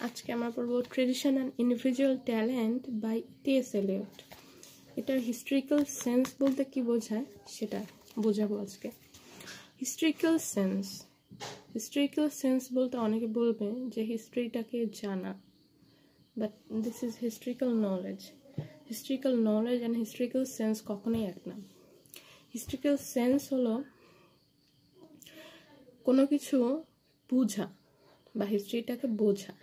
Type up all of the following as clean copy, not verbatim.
আজকে আমরা পড়ব tradition and individual talent by T S. Eliot. এটার হিস্ট্রিক্যাল সেন্স বলতে কি বোঝায় সেটা বোঝাবো আজকে। হিস্ট্রিক্যাল সেন্স বলতে অনেকে বলবে যে হিস্ট্রিটাকে জানা, but this is historical knowledge and historical sense কখনোই এক না। হিস্ট্রিক্যাল সেন্স হলো কোনো কিছু বোঝা বা হিস্ট্রিটাকে বোঝা।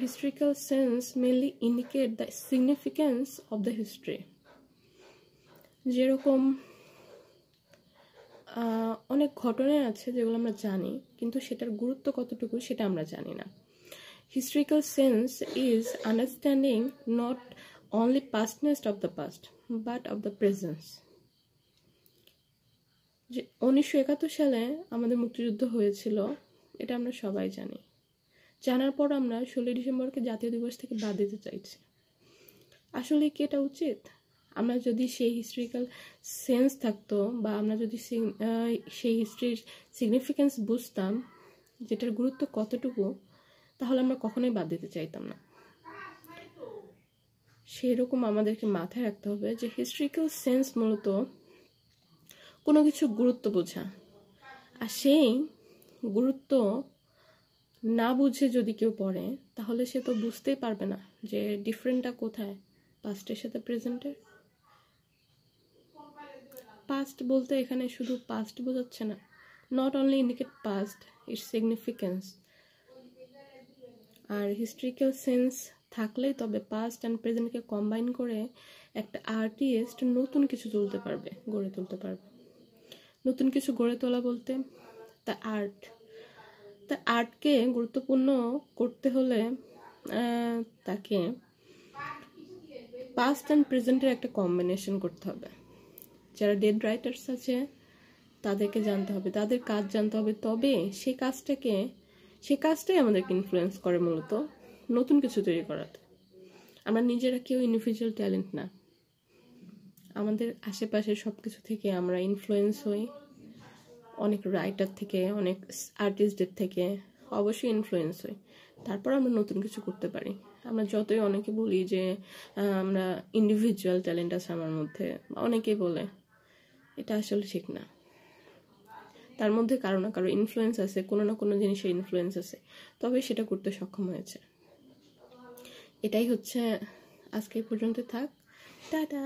Historical sense mainly indicate the significance of the history. যেরকম অনেক ঘটনা আছে যেগুলো আমরা জানি কিন্তু সেটার গুরুত্ব কতটুকু সেটা আমরা জানি না। Historical sense is understanding not only pastness of the past but of the presence. যে 1971 সালে আমাদের মুক্তিযুদ্ধ হয়েছিল এটা আমরা সবাই জানি। জানার পর আমরা 16 ডিসেম্বরকে জাতীয় দিবস থেকে বাদ দিতে চাইছি। আসলে কি এটা উচিত? আমরা যদি সেই হিস্ট্রিক্যাল সেন্স থাকতো বা আমরা যদি সেই হিস্ট্রির সিগনিফিকেন্স বুঝতাম যেটার গুরুত্ব কতটুকু, তাহলে আমরা কখনোই বাদ দিতে চাইতাম না। সেরকম আমাদেরকে মাথায় রাখতে হবে যে হিস্ট্রিক্যাল সেন্স মূলত কোনো কিছু গুরুত্ব বোঝা, আর সেই গুরুত্ব না বুঝে যদি কেউ পড়ে তাহলে সে তো বুঝতেই পারবে না যে ডিফারেন্টটা কোথায় পাস্টের সাথে প্রেজেন্টের। পাস্ট বলতে এখানে শুধু পাস্ট বোঝাচ্ছে না, not only indicate past, its significance. আর হিস্ট্রিক্যাল সেন্স থাকলেই তবে পাস্ট অ্যান্ড প্রেজেন্টকে কম্বাইন করে একটা আর্টিস্ট নতুন কিছু গড়ে তুলতে পারবে। নতুন কিছু গড়ে তোলা বলতে তা আর্টকে গুরুত্বপূর্ণ করতে হলে তাকে পাস্ট অ্যান্ড প্রেজেন্টের একটা কম্বিনেশন করতে হবে। যারা ডেড রাইটার্স আছে তাদেরকে জানতে হবে, তাদের কাজ জানতে হবে, তবে সেই কাজটাই আমাদেরকে ইনফ্লুয়েন্স করে মূলত নতুন কিছু তৈরি করাতে। আমরা নিজেরা কেউ ইন্ডিভিজুয়াল ট্যালেন্ট না, আমাদের আশেপাশে সব কিছু থেকে আমরা ইনফ্লুয়েন্স হই, অনেক রাইটার থেকে, অনেক আর্টিস্টদের থেকে অবশ্যই ইনফ্লুয়েন্স হই, তারপর আমরা নতুন কিছু করতে পারি। আমরা যতই অনেকে বলি যে আমরা ইন্ডিভিজুয়াল ট্যালেন্ট আছে আমার মধ্যে, অনেকেই বলে, এটা আসলে ঠিক না। তার মধ্যে কারো না কারো ইনফ্লুয়েন্স আছে, কোনো না কোনো জিনিসের ইনফ্লুয়েন্স আছে, তবে সেটা করতে সক্ষম হয়েছে। এটাই হচ্ছে আজকে পর্যন্ত থাক, টাটা।